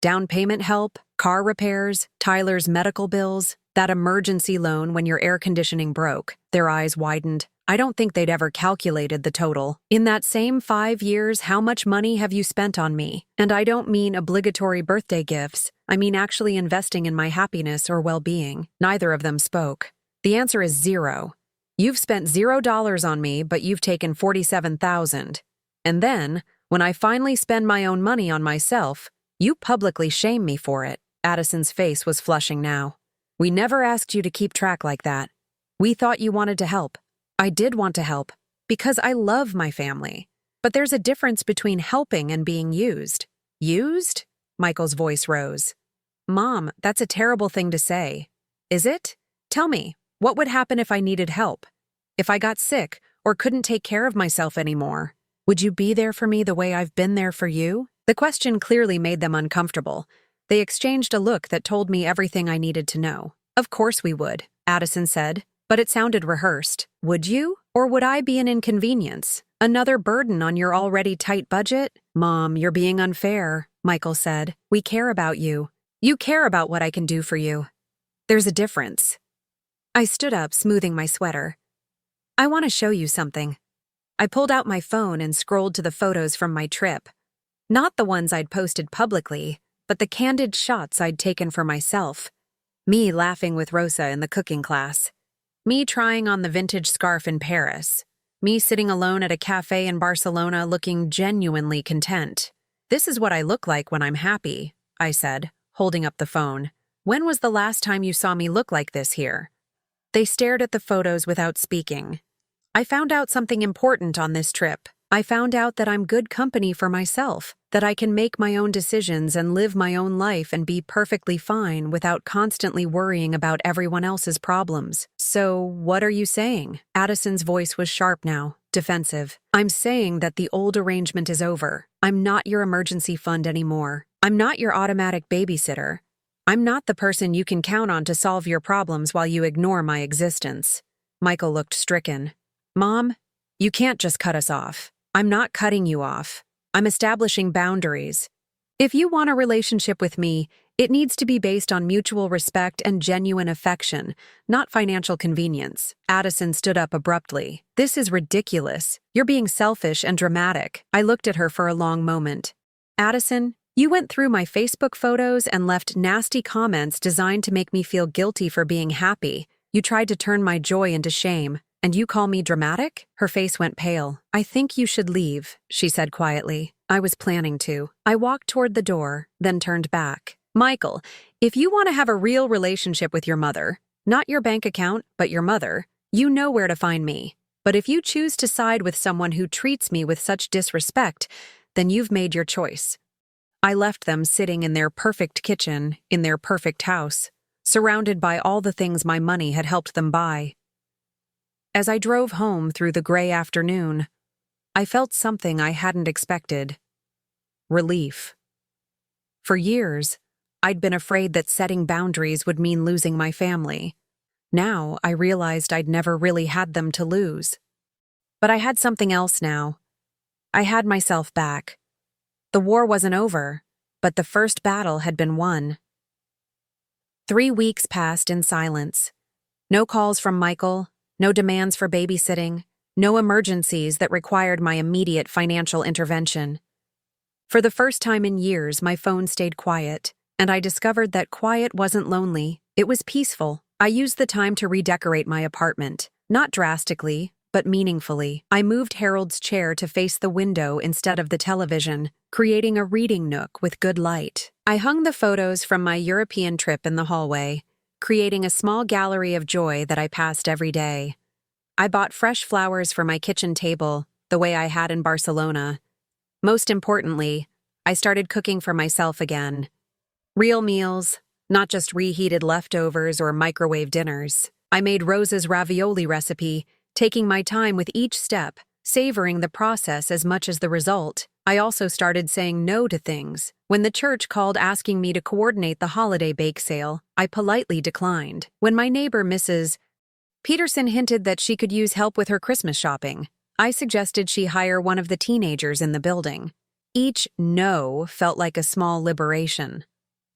Speaker 1: Down payment help, car repairs, Tyler's medical bills, that emergency loan when your air conditioning broke. Their eyes widened. I don't think they'd ever calculated the total. In that same 5 years, how much money have you spent on me? And I don't mean obligatory birthday gifts. I mean actually investing in my happiness or well-being. Neither of them spoke. The answer is 0. You've spent $0 on me, but you've taken $47,000. And then, when I finally spend my own money on myself, you publicly shame me for it. Addison's face was flushing now. We never asked you to keep track like that. We thought you wanted to help. I did want to help, because I love my family. But there's a difference between helping and being used. Used? Michael's voice rose. Mom, that's a terrible thing to say. Is it? Tell me, what would happen if I needed help? If I got sick or couldn't take care of myself anymore? Would you be there for me the way I've been there for you? The question clearly made them uncomfortable. They exchanged a look that told me everything I needed to know. Of course we would, Addison said, but it sounded rehearsed. Would you? Or would I be an inconvenience? Another burden on your already tight budget? Mom, you're being unfair, Michael said. We care about you. You care about what I can do for you. There's a difference. I stood up, smoothing my sweater. I want to show you something. I pulled out my phone and scrolled to the photos from my trip. Not the ones I'd posted publicly, but the candid shots I'd taken for myself. Me laughing with Rosa in the cooking class. Me trying on the vintage scarf in Paris. Me sitting alone at a cafe in Barcelona looking genuinely content. This is what I look like when I'm happy, I said, holding up the phone. When was the last time you saw me look like this here? They stared at the photos without speaking. I found out something important on this trip. I found out that I'm good company for myself, that I can make my own decisions and live my own life and be perfectly fine without constantly worrying about everyone else's problems. So, what are you saying? Addison's voice was sharp now, defensive. I'm saying that the old arrangement is over. I'm not your emergency fund anymore. I'm not your automatic babysitter. I'm not the person you can count on to solve your problems while you ignore my existence. Michael looked stricken. Mom, you can't just cut us off. I'm not cutting you off. I'm establishing boundaries. If you want a relationship with me, it needs to be based on mutual respect and genuine affection, not financial convenience. Addison stood up abruptly. This is ridiculous. You're being selfish and dramatic. I looked at her for a long moment. Addison, you went through my Facebook photos and left nasty comments designed to make me feel guilty for being happy. You tried to turn my joy into shame. And you call me dramatic? Her face went pale. I think you should leave, she said quietly. I was planning to. I walked toward the door, then turned back. Michael, if you want to have a real relationship with your mother, not your bank account, but your mother, you know where to find me. But if you choose to side with someone who treats me with such disrespect, then you've made your choice. I left them sitting in their perfect kitchen, in their perfect house, surrounded by all the things my money had helped them buy. As I drove home through the gray afternoon, I felt something I hadn't expected. Relief. For years, I'd been afraid that setting boundaries would mean losing my family. Now, I realized I'd never really had them to lose. But I had something else now. I had myself back. The war wasn't over, but the first battle had been won. 3 weeks passed in silence. No calls from Michael, no demands for babysitting, no emergencies that required my immediate financial intervention. For the first time in years, my phone stayed quiet, and I discovered that quiet wasn't lonely, it was peaceful. I used the time to redecorate my apartment, not drastically, but meaningfully. I moved Harold's chair to face the window instead of the television, creating a reading nook with good light. I hung the photos from my European trip in the hallway, creating a small gallery of joy that I passed every day. I bought fresh flowers for my kitchen table, the way I had in Barcelona. Most importantly, I started cooking for myself again. Real meals, not just reheated leftovers or microwave dinners. I made Rose's ravioli recipe, taking my time with each step, savoring the process as much as the result. I also started saying no to things. When the church called asking me to coordinate the holiday bake sale, I politely declined. When my neighbor, Mrs. Peterson, hinted that she could use help with her Christmas shopping, I suggested she hire one of the teenagers in the building. Each no felt like a small liberation.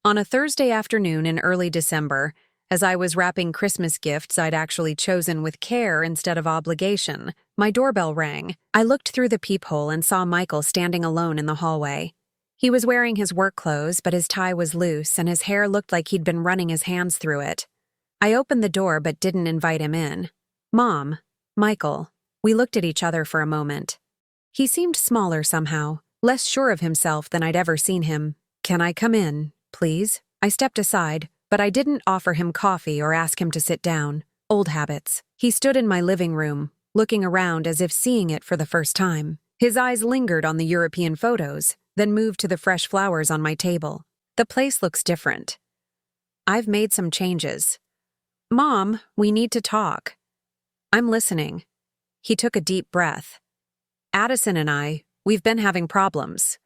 Speaker 1: On a Thursday afternoon in early December, as I was wrapping Christmas gifts I'd actually chosen with care instead of obligation, my doorbell rang. I looked through the peephole and saw Michael standing alone in the hallway. He was wearing his work clothes, but his tie was loose and his hair looked like he'd been running his hands through it. I opened the door but didn't invite him in. Mom, Michael. We looked at each other for a moment. He seemed smaller somehow, less sure of himself than I'd ever seen him. Can I come in, please? I stepped aside, but I didn't offer him coffee or ask him to sit down. Old habits. He stood in my living room, looking around as if seeing it for the first time. His eyes lingered on the European photos, then moved to the fresh flowers on my table. The place looks different. I've made some changes. Mom, we need to talk. I'm listening. He took a deep breath. Addison and we've been having problems.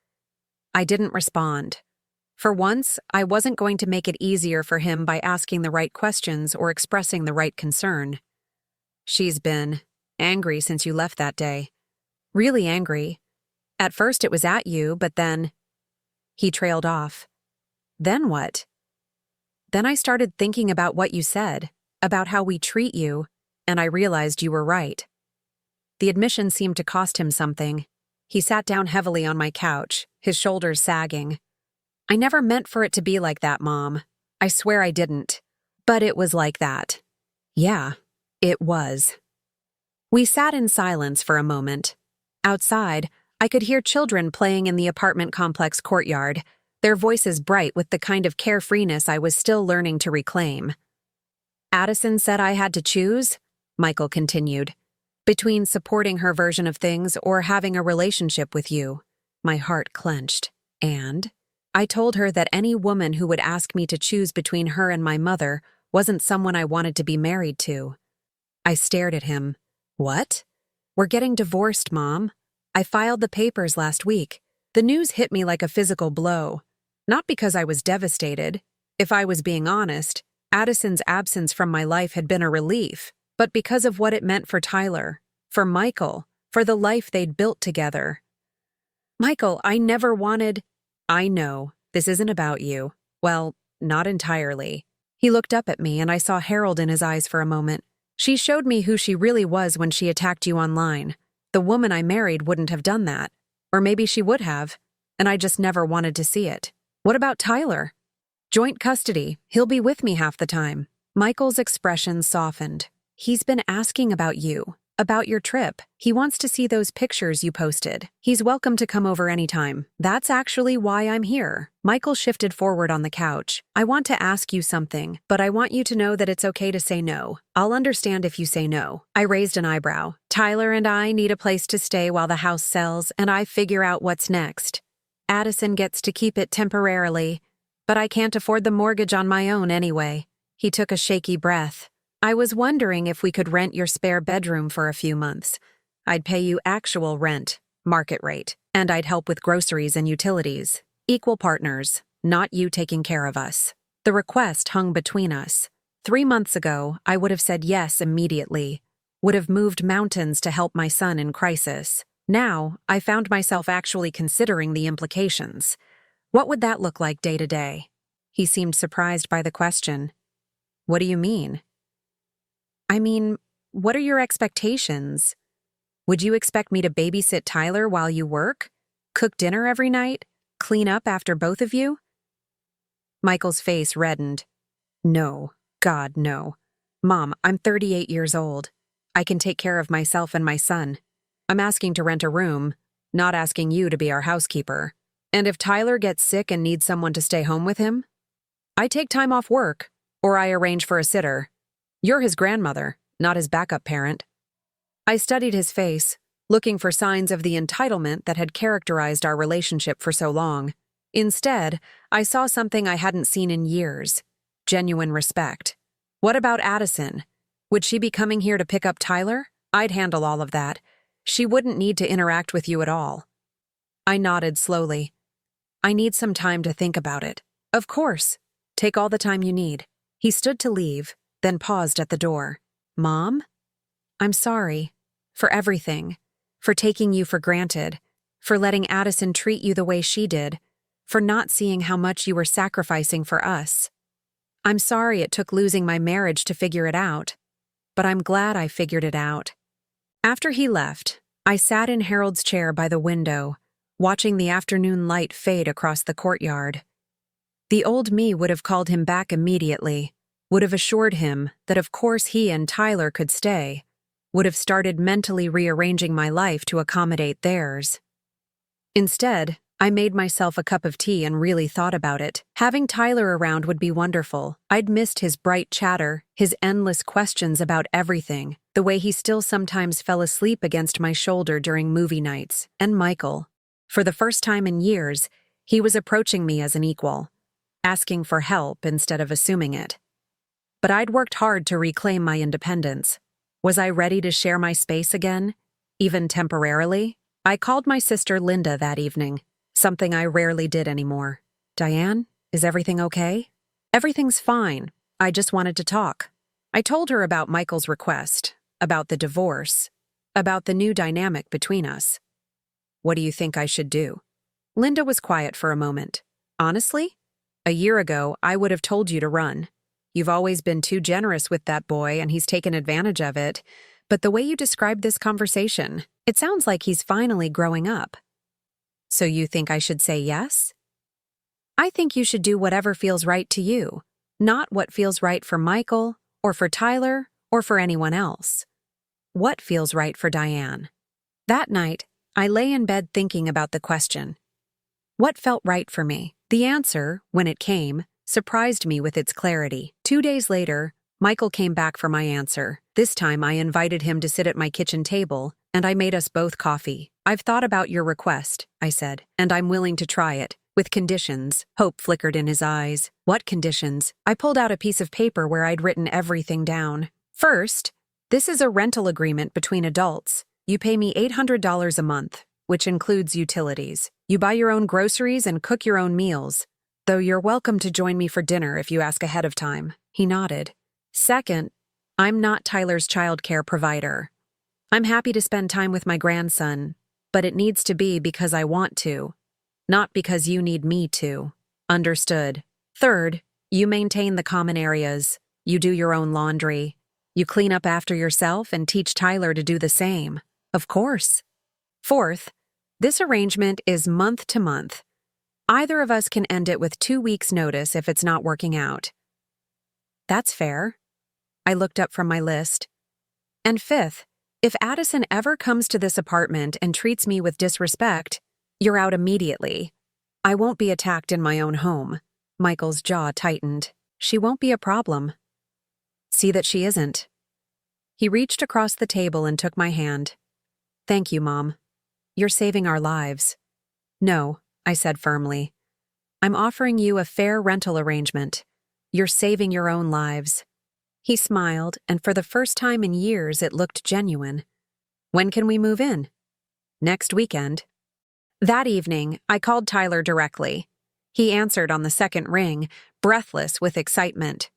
Speaker 1: I didn't respond. For once, I wasn't going to make it easier for him by asking the right questions or expressing the right concern. She's been angry since you left that day. Really angry. At first it was at you, but then... He trailed off. Then what? Then I started thinking about what you said, about how we treat you, and I realized you were right. The admission seemed to cost him something. He sat down heavily on my couch, his shoulders sagging. I never meant for it to be like that, Mom. I swear I didn't. But it was like that. Yeah, it was. We sat in silence for a moment. Outside, I could hear children playing in the apartment complex courtyard, their voices bright with the kind of carefreeness I was still learning to reclaim. Addison said I had to choose, Michael continued, between supporting her version of things or having a relationship with you. My heart clenched. And I told her that any woman who would ask me to choose between her and my mother wasn't someone I wanted to be married to. I stared at him. What? We're getting divorced, Mom. I filed the papers last week. The news hit me like a physical blow. Not because I was devastated. If I was being honest, Addison's absence from my life had been a relief, but because of what it meant for Tyler, for Michael, for the life they'd built together. Michael, I never wanted... I know, this isn't about you. Well, not entirely. He looked up at me and I saw Harold in his eyes for a moment. She showed me who she really was when she attacked you online. The woman I married wouldn't have done that. Or maybe she would have, and I just never wanted to see it. What about Tyler? Joint custody. He'll be with me half the time. Michael's expression softened. He's been asking about you, about your trip. He wants to see those pictures you posted. He's welcome to come over anytime. That's actually why I'm here. Michael shifted forward on the couch. I want to ask you something, but I want you to know that it's okay to say no. I'll understand if you say no. I raised an eyebrow. Tyler and I need a place to stay while the house sells, and I figure out what's next. Addison gets to keep it temporarily, but I can't afford the mortgage on my own anyway. He took a shaky breath. I was wondering if we could rent your spare bedroom for a few months. I'd pay you actual rent, market rate, and I'd help with groceries and utilities. Equal partners, not you taking care of us. The request hung between us. 3 months ago, I would have said yes immediately, would have moved mountains to help my son in crisis. Now, I found myself actually considering the implications. What would that look like day to day? He seemed surprised by the question. What do you mean? I mean, what are your expectations? Would you expect me to babysit Tyler while you work? Cook dinner every night? Clean up after both of you? Michael's face reddened. No, God, no. Mom, I'm 38 years old. I can take care of myself and my son. I'm asking to rent a room, not asking you to be our housekeeper. And if Tyler gets sick and needs someone to stay home with him, I take time off work, or I arrange for a sitter. You're his grandmother, not his backup parent. I studied his face, looking for signs of the entitlement that had characterized our relationship for so long. Instead, I saw something I hadn't seen in years: genuine respect. What about Addison? Would she be coming here to pick up Tyler? I'd handle all of that. She wouldn't need to interact with you at all. I nodded slowly. I need some time to think about it. Of course. Take all the time you need. He stood to leave, then paused at the door. Mom? I'm sorry. For everything. For taking you for granted. For letting Addison treat you the way she did. For not seeing how much you were sacrificing for us. I'm sorry it took losing my marriage to figure it out. But I'm glad I figured it out. After he left, I sat in Harold's chair by the window, watching the afternoon light fade across the courtyard. The old me would have called him back immediately, would have assured him that of course he and Tyler could stay, would have started mentally rearranging my life to accommodate theirs. Instead, I made myself a cup of tea and really thought about it. Having Tyler around would be wonderful. I'd missed his bright chatter, his endless questions about everything, the way he still sometimes fell asleep against my shoulder during movie nights, and Michael. For the first time in years, he was approaching me as an equal, asking for help instead of assuming it. But I'd worked hard to reclaim my independence. Was I ready to share my space again, even temporarily? I called my sister Linda that evening, something I rarely did anymore. Diane, is everything okay? Everything's fine. I just wanted to talk. I told her about Michael's request, about the divorce, about the new dynamic between us. What do you think I should do? Linda was quiet for a moment. Honestly, a year ago, I would have told you to run. You've always been too generous with that boy and he's taken advantage of it. But the way you described this conversation, it sounds like he's finally growing up. So you think I should say yes? I think you should do whatever feels right to you, not what feels right for Michael, or for Tyler, or for anyone else. What feels right for Diane? That night, I lay in bed thinking about the question. What felt right for me? The answer, when it came, surprised me with its clarity. 2 days later, Michael came back for my answer. This time I invited him to sit at my kitchen table, and I made us both coffee. I've thought about your request, I said, and I'm willing to try it. With conditions. Hope flickered in his eyes. What conditions? I pulled out a piece of paper where I'd written everything down. First, this is a rental agreement between adults. You pay me $800 a month, which includes utilities. You buy your own groceries and cook your own meals, though you're welcome to join me for dinner if you ask ahead of time. He nodded. Second, I'm not Tyler's childcare provider. I'm happy to spend time with my grandson, but it needs to be because I want to, not because you need me to. Understood. Third, you maintain the common areas. You do your own laundry. You clean up after yourself and teach Tyler to do the same. Of course. Fourth, this arrangement is month to month. Either of us can end it with 2 weeks' notice if it's not working out. That's fair. I looked up from my list. And fifth, if Addison ever comes to this apartment and treats me with disrespect, you're out immediately. I won't be attacked in my own home. Michael's jaw tightened. She won't be a problem. See that she isn't. He reached across the table and took my hand. Thank you, Mom. You're saving our lives. No, I said firmly. I'm offering you a fair rental arrangement. You're saving your own lives. He smiled, and for the first time in years it looked genuine. When can we move in? Next weekend. That evening, I called Tyler directly. He answered on the second ring, breathless with excitement.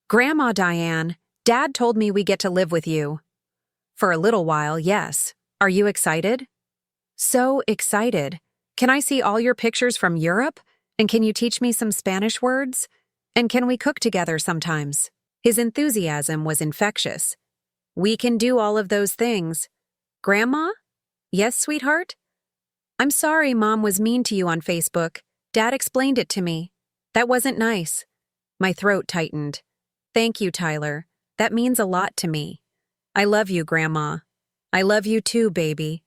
Speaker 1: Grandma Diane, Dad told me we get to live with you. For a little while, yes. Are you excited? So excited. Can I see all your pictures from Europe? And can you teach me some Spanish words? And can we cook together sometimes? His enthusiasm was infectious. We can do all of those things. Grandma? Yes, sweetheart? I'm sorry Mom was mean to you on Facebook. Dad explained it to me. That wasn't nice. My throat tightened. Thank you, Tyler. That means a lot to me. I love you, Grandma. I love you too, baby.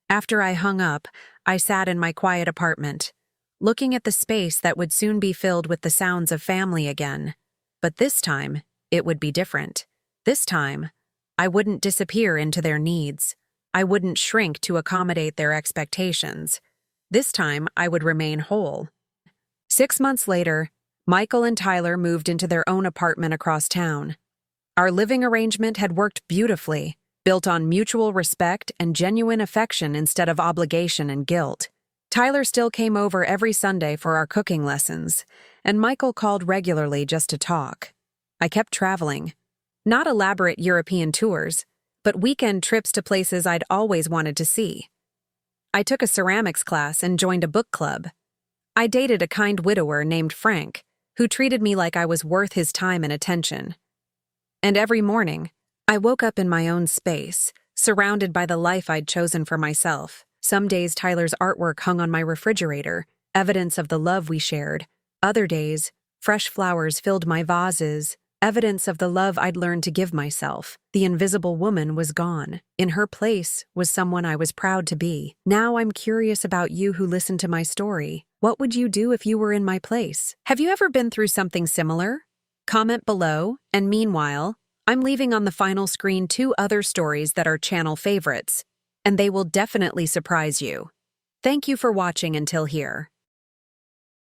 Speaker 1: After I hung up, I sat in my quiet apartment, looking at the space that would soon be filled with the sounds of family again. But this time, it would be different. This time, I wouldn't disappear into their needs. I wouldn't shrink to accommodate their expectations. This time, I would remain whole. 6 months later, Michael and Tyler moved into their own apartment across town. Our living arrangement had worked beautifully, built on mutual respect and genuine affection instead of obligation and guilt. Tyler still came over every Sunday for our cooking lessons, and Michael called regularly just to talk. I kept traveling. Not elaborate European tours, but weekend trips to places I'd always wanted to see. I took a ceramics class and joined a book club. I dated a kind widower named Frank, who treated me like I was worth his time and attention. And every morning, I woke up in my own space, surrounded by the life I'd chosen for myself. Some days Tyler's artwork hung on my refrigerator, evidence of the love we shared. Other days, fresh flowers filled my vases, evidence of the love I'd learned to give myself. The invisible woman was gone. In her place was someone I was proud to be. Now I'm curious about you who listened to my story. What would you do if you were in my place? Have you ever been through something similar? Comment below, and meanwhile, I'm leaving on the final screen 2 other stories that are channel favorites, and they will definitely surprise you. Thank you for watching until here.